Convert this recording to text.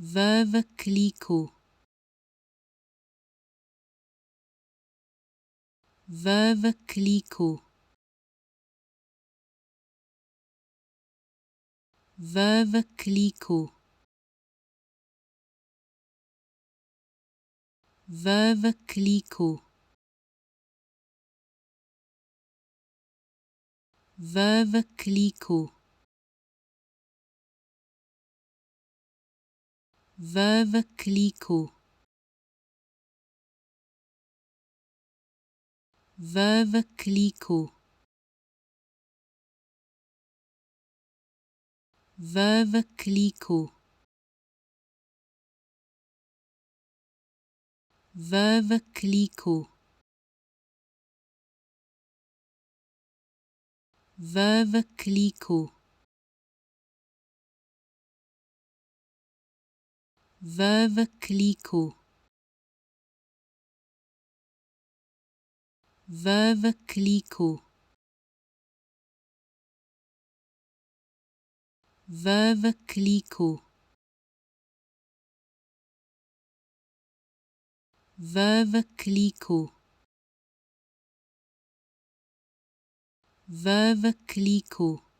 Veuve Cliquot. Veuve Cliquot. Veuve Cliquot. Veuve Cliquot. Veuve Cliquot. Veuve Cliquot. Veuve Cliquot. Veuve Cliquot. Veuve Cliquot. Veuve Cliquot. Veuve Cliquot. Veuve Cliquot. Veuve Cliquot. Veuve Cliquot. Veuve Cliquot.